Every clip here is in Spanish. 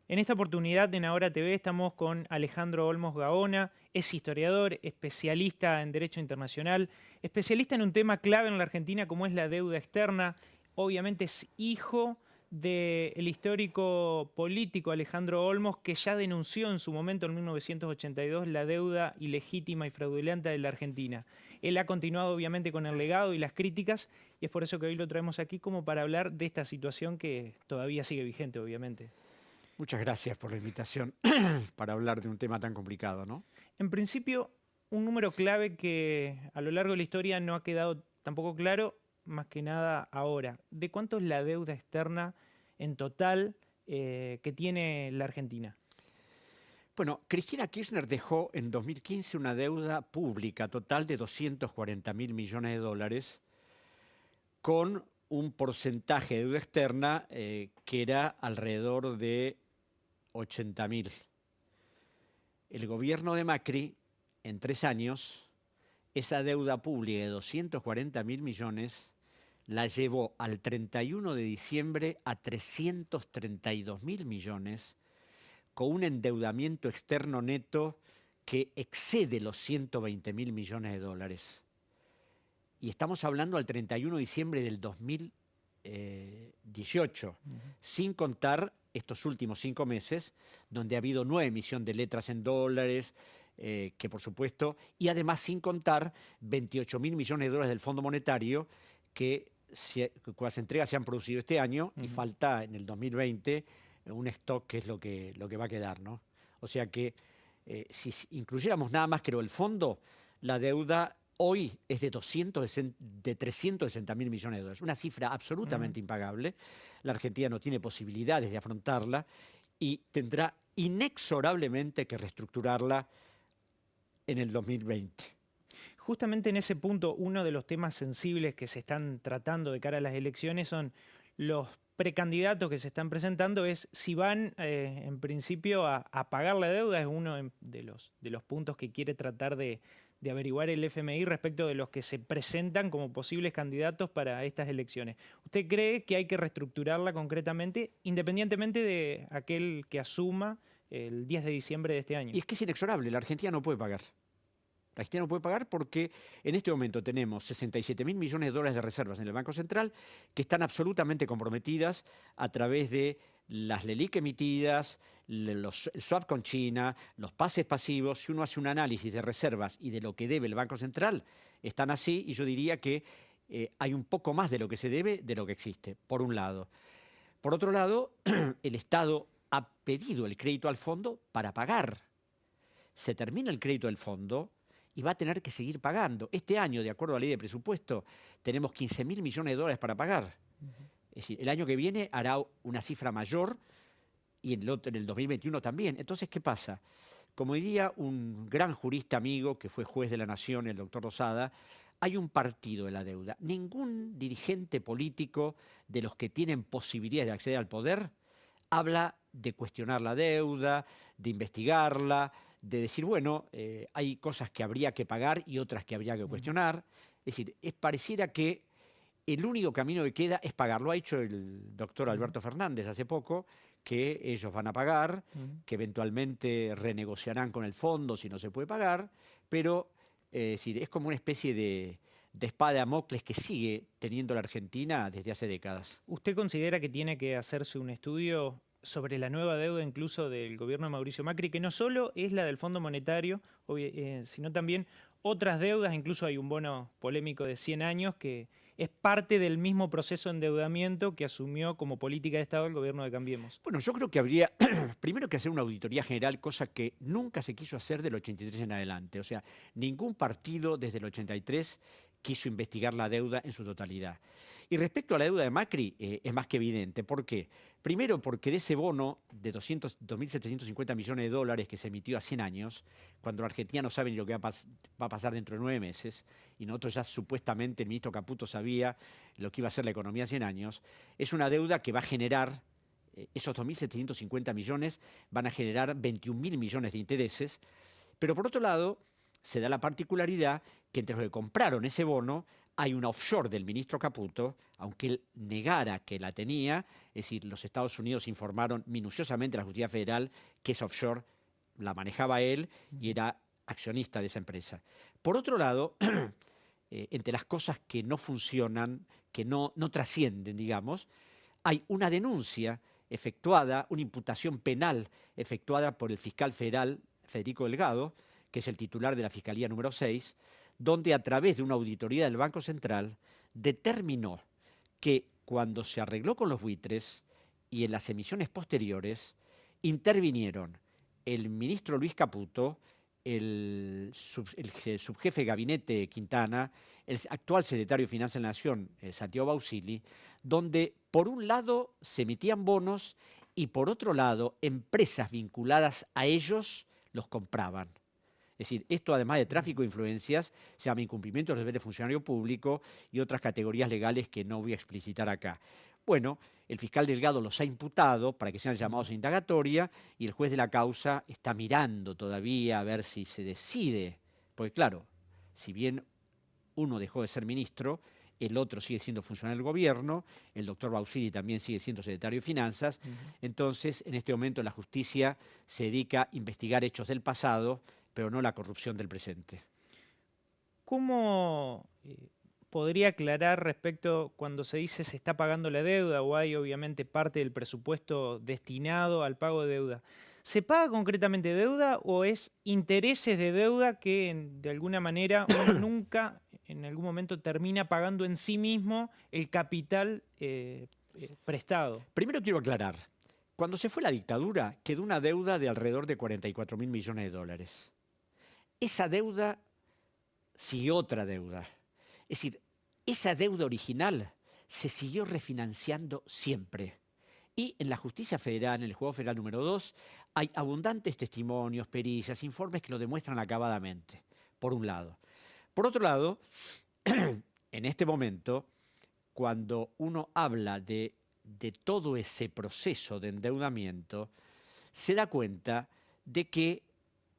En esta oportunidad en Ahora TV estamos con Alejandro Olmos Gaona, es historiador, especialista en Derecho Internacional, especialista en un tema clave en la Argentina como es la deuda externa. Obviamente es hijo del histórico político Alejandro Olmos, que ya denunció en su momento, en 1982, la deuda ilegítima y fraudulenta de la Argentina. Él ha continuado obviamente con el legado y las críticas, y es por eso que hoy lo traemos aquí como para hablar de esta situación que todavía sigue vigente, obviamente. Muchas gracias por la invitación para hablar de un tema tan complicado, ¿no? En principio, un número clave que a lo largo de la historia no ha quedado tampoco claro, más que nada ahora. ¿De cuánto es la deuda externa en total que tiene la Argentina? Bueno, Cristina Kirchner dejó en 2015 una deuda pública total de 240.000 millones de dólares con un porcentaje de deuda externa que era alrededor de 80.000. El gobierno de Macri, en 3 años, esa deuda pública de 240.000 millones la llevó al 31 de diciembre a 332.000 millones, con un endeudamiento externo neto que excede los 120.000 millones de dólares. Y estamos hablando al 31 de diciembre del 2018, sin contar estos últimos 5 meses, donde ha habido nueva emisión de letras en dólares, que por supuesto, y además sin contar 28.000 millones de dólares del Fondo Monetario, cuyas entregas se han producido este año y falta en el 2020 un stock que es lo que va a quedar, ¿no? O sea que si incluyéramos nada más que el fondo, la deuda hoy es de 360.000 millones de dólares. Una cifra absolutamente impagable. La Argentina no tiene posibilidades de afrontarla y tendrá inexorablemente que reestructurarla en el 2020. Justamente en ese punto, uno de los temas sensibles que se están tratando de cara a las elecciones son los precandidatos que se están presentando, es si van en principio a pagar la deuda, es uno de los puntos que quiere tratar de averiguar el FMI respecto de los que se presentan como posibles candidatos para estas elecciones. ¿Usted cree que hay que reestructurarla concretamente, independientemente de aquel que asuma el 10 de diciembre de este año? Y es que es inexorable, la Argentina no puede pagar. La Argentina no puede pagar porque en este momento tenemos 67.000 millones de dólares de reservas en el Banco Central que están absolutamente comprometidas a través de las LELIQ emitidas, el swap con China, los pases pasivos. Si uno hace un análisis de reservas y de lo que debe el Banco Central, están así, y yo diría que hay un poco más de lo que se debe de lo que existe, por un lado. Por otro lado, el Estado ha pedido el crédito al fondo para pagar. Se termina el crédito del fondo y va a tener que seguir pagando. Este año, de acuerdo a la ley de presupuesto, tenemos 15.000 millones de dólares para pagar. Es decir, el año que viene hará una cifra mayor y en el 2021 también. Entonces, ¿qué pasa? Como diría un gran jurista amigo que fue juez de la Nación, el doctor Rosada, hay un partido de la deuda. Ningún dirigente político de los que tienen posibilidades de acceder al poder habla de cuestionar la deuda, de investigarla, de decir, bueno, hay cosas que habría que pagar y otras que habría que cuestionar. Es decir, pareciera que el único camino que queda es pagar. Lo ha hecho el doctor Alberto Fernández hace poco, que ellos van a pagar, que eventualmente renegociarán con el fondo si no se puede pagar, pero es como una especie de espada de Damocles que sigue teniendo la Argentina desde hace décadas. ¿Usted considera que tiene que hacerse un estudio sobre la nueva deuda incluso del gobierno de Mauricio Macri, que no solo es la del Fondo Monetario, sino también otras deudas? Incluso hay un bono polémico de 100 años que es parte del mismo proceso de endeudamiento que asumió como política de Estado el gobierno de Cambiemos. Bueno, yo creo que habría primero que hacer una auditoría general, cosa que nunca se quiso hacer del 83 en adelante. O sea, ningún partido desde el 83 quiso investigar la deuda en su totalidad. Y respecto a la deuda de Macri, es más que evidente. ¿Por qué? Primero porque de ese bono de 2.750 millones de dólares que se emitió a 100 años, cuando la Argentina no sabe ni lo que va a pasar dentro de 9 meses, y nosotros ya supuestamente el ministro Caputo sabía lo que iba a ser la economía a 100 años, es una deuda que va a generar, esos 2.750 millones van a generar 21.000 millones de intereses, pero por otro lado se da la particularidad que entre los que compraron ese bono hay una offshore del ministro Caputo, aunque él negara que la tenía, es decir, los Estados Unidos informaron minuciosamente a la Justicia Federal que esa offshore la manejaba él y era accionista de esa empresa. Por otro lado, entre las cosas que no funcionan, que no trascienden, digamos, hay una denuncia efectuada, una imputación penal efectuada por el fiscal federal Federico Delgado, que es el titular de la Fiscalía número 6, donde a través de una auditoría del Banco Central determinó que cuando se arregló con los buitres y en las emisiones posteriores, intervinieron el ministro Luis Caputo, el subjefe de gabinete Quintana, el actual secretario de Finanzas de la Nación, Santiago Bausili, donde por un lado se emitían bonos y por otro lado empresas vinculadas a ellos los compraban. Es decir, esto además de tráfico de influencias, se llama incumplimiento de los deberes de funcionario público y otras categorías legales que no voy a explicitar acá. Bueno, el fiscal Delgado los ha imputado para que sean llamados a indagatoria y el juez de la causa está mirando todavía a ver si se decide, porque claro, si bien uno dejó de ser ministro, el otro sigue siendo funcionario del gobierno, el doctor Bausili también sigue siendo secretario de Finanzas, entonces en este momento la justicia se dedica a investigar hechos del pasado, pero no la corrupción del presente. ¿Cómo podría aclarar respecto cuando se dice se está pagando la deuda o hay obviamente parte del presupuesto destinado al pago de deuda? ¿Se paga concretamente deuda o es intereses de deuda que de alguna manera uno nunca en algún momento termina pagando en sí mismo el capital prestado? Primero quiero aclarar, cuando se fue la dictadura quedó una deuda de alrededor de 44.000 millones de dólares. Esa deuda siguió otra deuda. Es decir, esa deuda original se siguió refinanciando siempre. Y en la justicia federal, en el juzgado federal número 2, hay abundantes testimonios, pericias, informes que lo demuestran acabadamente, por un lado. Por otro lado, en este momento, cuando uno habla de todo ese proceso de endeudamiento, se da cuenta de que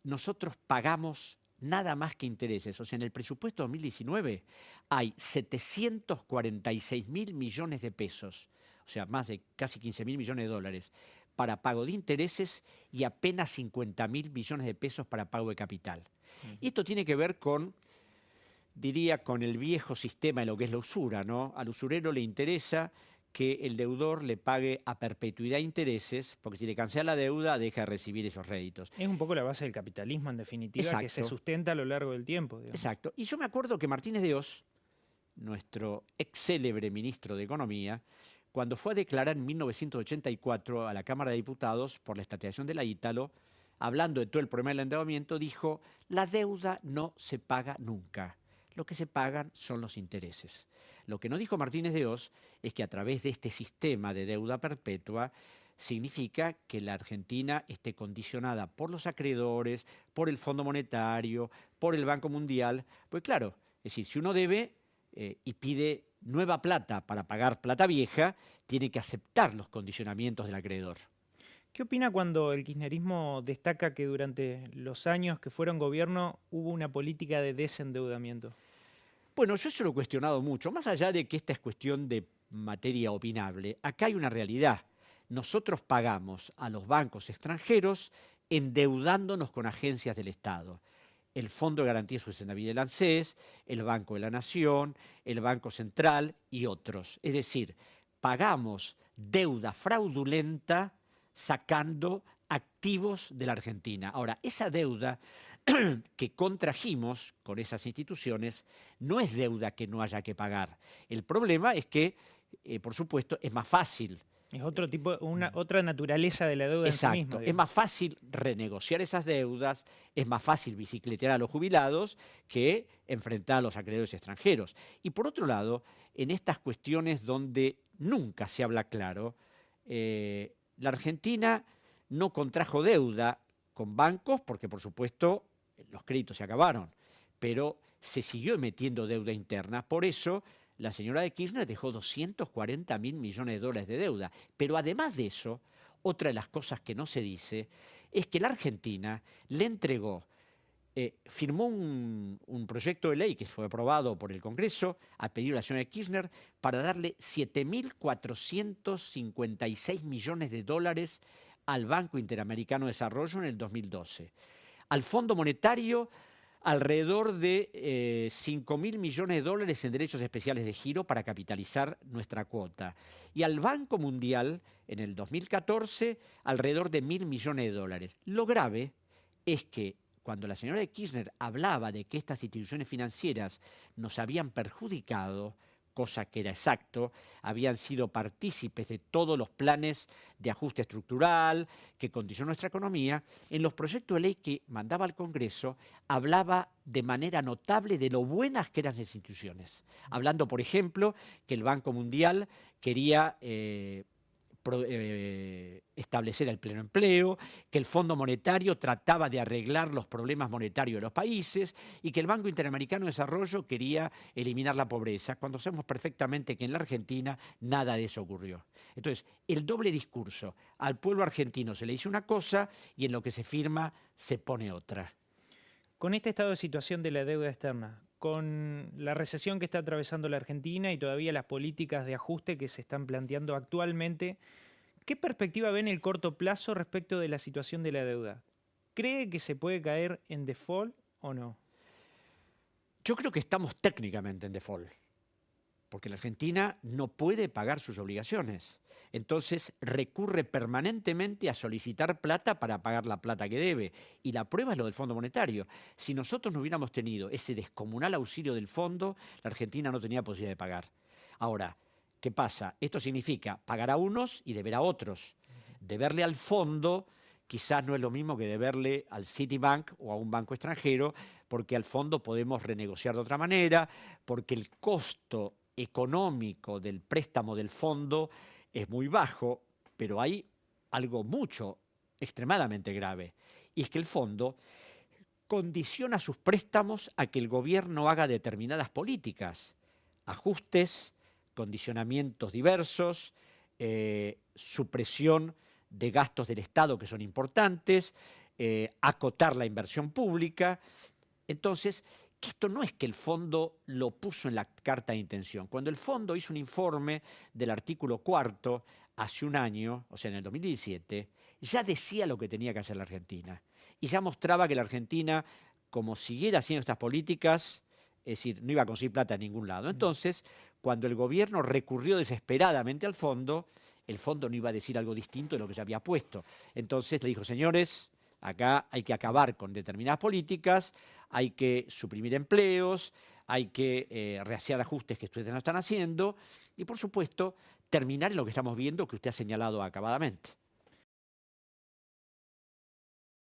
nosotros pagamos nada más que intereses. O sea, en el presupuesto 2019 hay 746.000 millones de pesos, o sea, más de casi 15.000 millones de dólares, para pago de intereses y apenas 50.000 millones de pesos para pago de capital. Y esto tiene que ver con, diría, con el viejo sistema de lo que es la usura, ¿no? Al usurero le interesa que el deudor le pague a perpetuidad intereses, porque si le cancela la deuda, deja de recibir esos réditos. Es un poco la base del capitalismo, en definitiva, Exacto. que se sustenta a lo largo del tiempo. Digamos. Exacto. Y yo me acuerdo que Martínez de Oz, nuestro ex célebre ministro de Economía, cuando fue a declarar en 1984 a la Cámara de Diputados por la expropiación de la Ítalo, hablando de todo el problema del endeudamiento, dijo, la deuda no se paga nunca. Lo que se pagan son los intereses. Lo que no dijo Martínez de Oz es que a través de este sistema de deuda perpetua significa que la Argentina esté condicionada por los acreedores, por el Fondo Monetario, por el Banco Mundial. Pues claro, es decir, si uno debe y pide nueva plata para pagar plata vieja, tiene que aceptar los condicionamientos del acreedor. ¿Qué opina cuando el kirchnerismo destaca que durante los años que fueron gobierno hubo una política de desendeudamiento? Bueno, yo eso lo he cuestionado mucho. Más allá de que esta es cuestión de materia opinable, acá hay una realidad. Nosotros pagamos a los bancos extranjeros endeudándonos con agencias del Estado. El Fondo de Garantía de Sustentabilidad del ANSES, el Banco de la Nación, el Banco Central y otros. Es decir, pagamos deuda fraudulenta sacando activos de la Argentina. Ahora, esa deuda que contrajimos con esas instituciones no es deuda que no haya que pagar. El problema es que, por supuesto, es más fácil. Es otro tipo, otra naturaleza de la deuda. Exacto. En sí misma. Es más fácil renegociar esas deudas, es más fácil bicicletear a los jubilados que enfrentar a los acreedores extranjeros. Y por otro lado, en estas cuestiones donde nunca se habla claro, la Argentina no contrajo deuda con bancos porque, por supuesto, los créditos se acabaron, pero se siguió emitiendo deuda interna. Por eso, la señora de Kirchner dejó 240.000 millones de dólares de deuda. Pero además de eso, otra de las cosas que no se dice es que la Argentina le entregó firmó un proyecto de ley que fue aprobado por el Congreso a pedido de la señora Kirchner para darle 7.456 millones de dólares al Banco Interamericano de Desarrollo en el 2012. Al Fondo Monetario, alrededor de 5.000 millones de dólares en derechos especiales de giro para capitalizar nuestra cuota. Y al Banco Mundial, en el 2014, alrededor de 1.000 millones de dólares. Lo grave es que cuando la señora Kirchner hablaba de que estas instituciones financieras nos habían perjudicado, cosa que era exacto, habían sido partícipes de todos los planes de ajuste estructural que condicionó nuestra economía, en los proyectos de ley que mandaba al Congreso hablaba de manera notable de lo buenas que eran las instituciones. Hablando, por ejemplo, que el Banco Mundial quería establecer el pleno empleo, que el Fondo Monetario trataba de arreglar los problemas monetarios de los países y que el Banco Interamericano de Desarrollo quería eliminar la pobreza, cuando sabemos perfectamente que en la Argentina nada de eso ocurrió. Entonces, el doble discurso, al pueblo argentino se le dice una cosa y en lo que se firma se pone otra. Con este estado de situación de la deuda externa, con la recesión que está atravesando la Argentina y todavía las políticas de ajuste que se están planteando actualmente, ¿qué perspectiva ve en el corto plazo respecto de la situación de la deuda? ¿Cree que se puede caer en default o no? Yo creo que estamos técnicamente en default, porque la Argentina no puede pagar sus obligaciones. Entonces recurre permanentemente a solicitar plata para pagar la plata que debe. Y la prueba es lo del Fondo Monetario. Si nosotros no hubiéramos tenido ese descomunal auxilio del fondo, la Argentina no tenía posibilidad de pagar. Ahora, ¿qué pasa? Esto significa pagar a unos y deber a otros. Deberle al fondo quizás no es lo mismo que deberle al Citibank o a un banco extranjero, porque al fondo podemos renegociar de otra manera, porque el costo económico del préstamo del fondo es muy bajo, pero hay algo extremadamente grave, y es que el fondo condiciona sus préstamos a que el gobierno haga determinadas políticas, ajustes, condicionamientos diversos, supresión de gastos del Estado que son importantes, acotar la inversión pública. Entonces, que esto no es que el fondo lo puso en la carta de intención. Cuando el fondo hizo un informe del artículo 4 hace un año, o sea, en el 2017, ya decía lo que tenía que hacer la Argentina. Y ya mostraba que la Argentina, como siguiera haciendo estas políticas, es decir, no iba a conseguir plata en ningún lado. Entonces, cuando el gobierno recurrió desesperadamente al fondo, el fondo no iba a decir algo distinto de lo que se había puesto. Entonces le dijo, señores, acá hay que acabar con determinadas políticas, hay que suprimir empleos, hay que rehacer ajustes que ustedes no están haciendo y, por supuesto, terminar en lo que estamos viendo que usted ha señalado acabadamente.